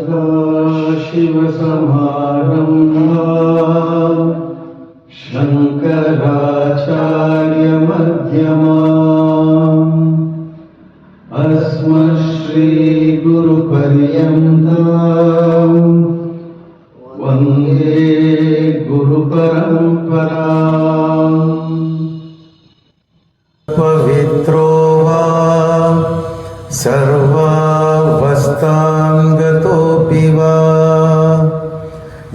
सदाशिवसमारम्भाम् शङ्कराचार्यमध्यमाम् अस्मश्रीगुरुपर्यन्ताम् वन्दे गुरुपरम्पराम्। पवित्रो वा सर्वावस्थाङ्गतोऽपि वा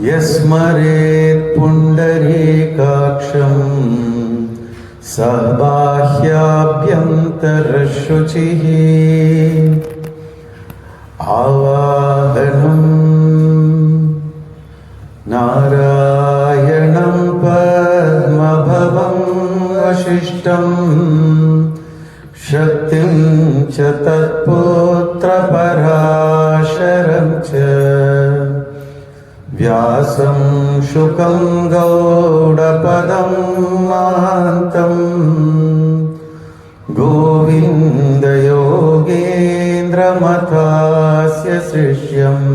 यस्मरेत् पुण्डरीकाक्षं स बाह्याभ्यन्तरशुचिः। आवाहनं नारायणं पद्मभवं वसिष्ठं शक्तिं च तत्पुत्रपराशरं च व्यासं शुकं गौडपदं महान्तं गोविन्दयोगेन्द्रमथास्य शिष्यम्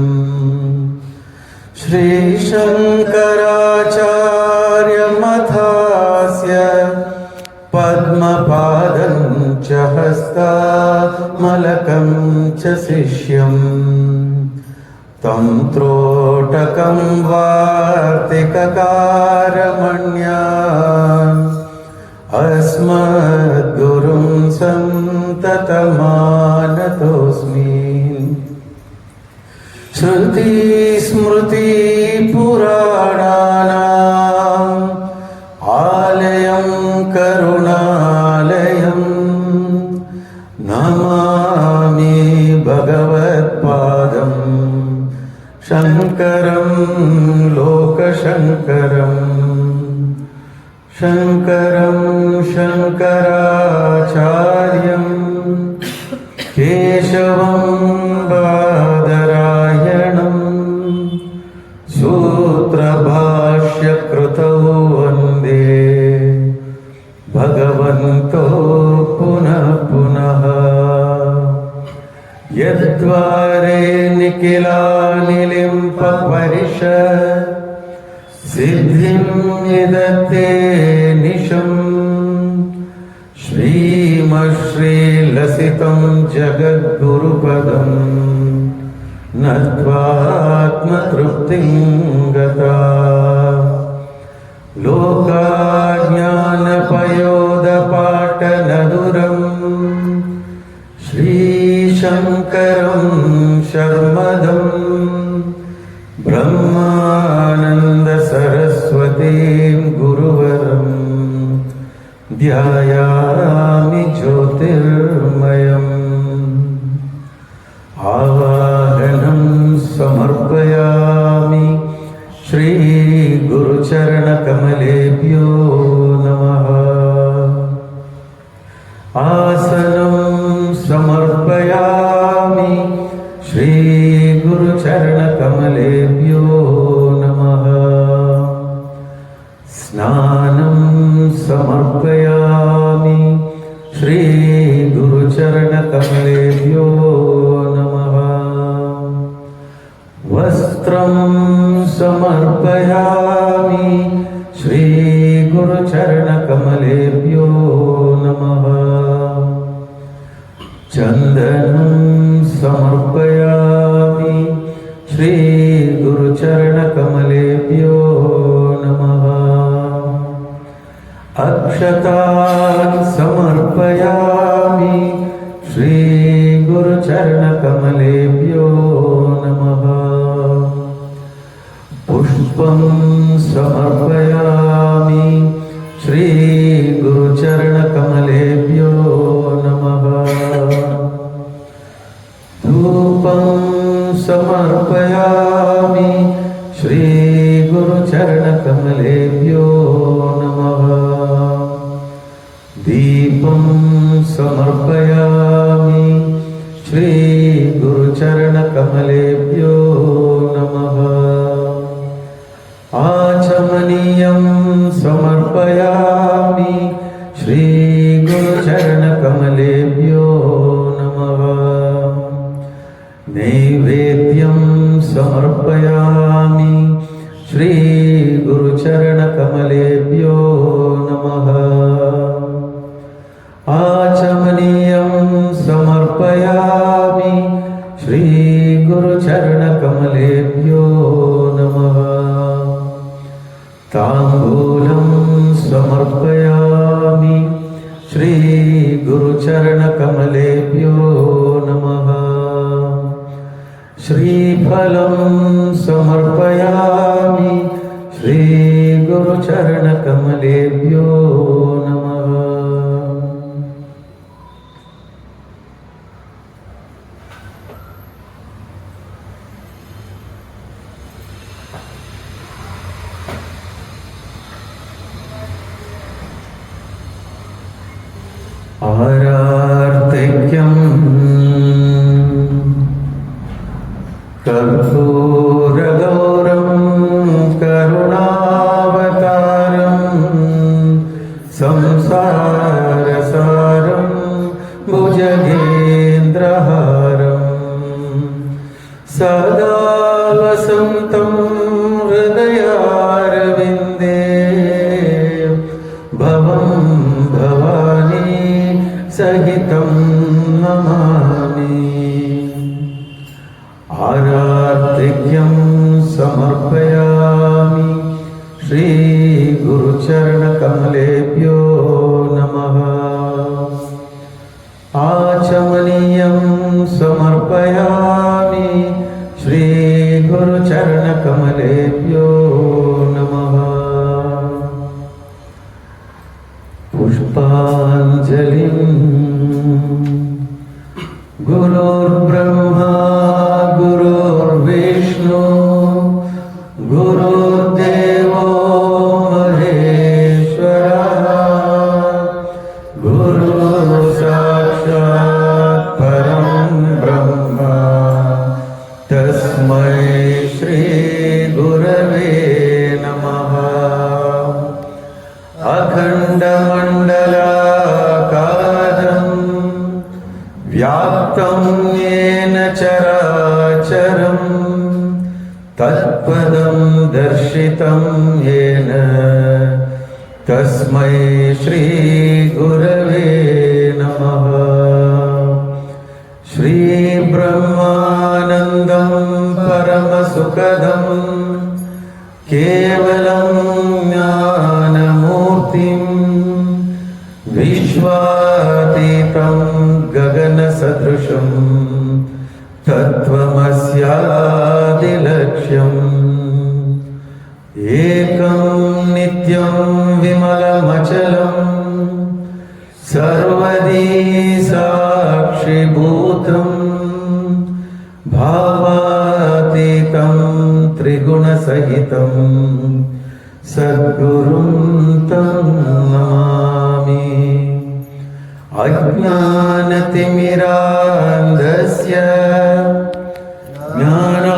श्रीशङ्कराचार्यमथास्य पद्मपादं च हस्तामलकं च शिष्यम् तं त्रोटकं वार्तिककारमण्यान् अस्मद्गुरुं सन्ततमानतोऽस्मि। श्रुतिस्मृतिपुराणानाम् आलयं करुणालयं नमामि भगवत्पादं शङ्करं लोकशङ्करं। शङ्करं शङ्कराचार्यं केशवं बादरायणं सूत्रभाष्यकृतौ वन्दे भगवन्तो पुनः पुनः। यद्वारे निखिलानिलिम्पपरिषत् सिद्धिं यदत्ते निशम् श्रीमश्रीलसितं जगद्गुरुपदं नत्वात्मतृप्तिं गता। लोकाज्ञानपयोदपाटनदुरं श्रीशङ्करं शर्मदं ब्रह्मानन्दसरस्वतीं गुरुवरं ध्यायामि ज्योतिर्मयम्। आवाहनं समर्पयामि श्रीगुरुचरणकमलेभ्यो नमः। आसनं समर्पयामि श्रीगुरुचरणकमलेभ्यो नमः। स्नानं समर्पयामि श्रीगुरुचरणकमलेभ्यो नमः। वस्त्रं समर्पयामि श्रीगुरुचरणकमलेभ्यो नमः। चन्दनं समर्पयामि श्रीगुरुचरणकमलेभ्यो नमः। अक्षतान् समर्पयामि श्रीगुरुचरणकमलेभ्यो नमः। पुष्पं समर्पयामि श्रीगुरुचरणकमलेभ्यो नमः। धूपं समर्पयामि श्रीगुरुचरणकमलेभ्यो नमः। दीपं समर्पयामि श्रीगुरुचरणकमलेभ्यो नमः। आचमनीयं समर्पयामि श्रीगुरुचरणकमलेभ्यो नमः। नैवेद्यं समर्पयामि श्री गुरुचरणकमलेभ्यो नमः। आचमनीयं समर्पयामि श्री गुरुचरणकमलेभ्यो नमः। ताम्बूलं समर्पयामि श्री गुरुचरणकमलेभ्यो नमः। श्रीफलं समर्पयामि श्री गुरुचरणकमलेभ्यो नमः। आरार्तिक्यं कर्पूरगौरं करुणावतारं संसारसारं भुजगेन्द्रहारं सदा वसन्तं हृदयारविन्दे भवं भवानी सहितं नमामि। आरार्तिक्यं समर्पयामि श्री गुरुचरणकमलेभ्यो नमः। आचमनीयं समर्पयामि श्री गुरुचरणकमलेभ्यो नमः। पुष्पाञ्जलिं गुरुर्ब्रह्मा गुरुर्विष्णु गुरुर्देवो महेश्वरः गुरुर्साक्षात् परं ब्रह्म तस्मै श्री गुरवे नमः। अखण्डमण्डलाकारं व्याप्तं येन चराचरं तत्पदं दर्शितं येन तस्मै श्री गुरवे नमः। श्री ब्रह्मानन्दं परमसुखदं केवलं ज्ञानमूर्तिं विश्वातीतं गगनसदृशं तत्त्वमस्यादिलक्ष्यम् एकं नित्यं विमलमचलं सर्वदी साक्षिभूतं भावातीतं त्रिगुणसहितं सद्गुरुं तं नमामि। अज्ञानतिमिरान्धस्य ज्ञानाञ्जनशलाकया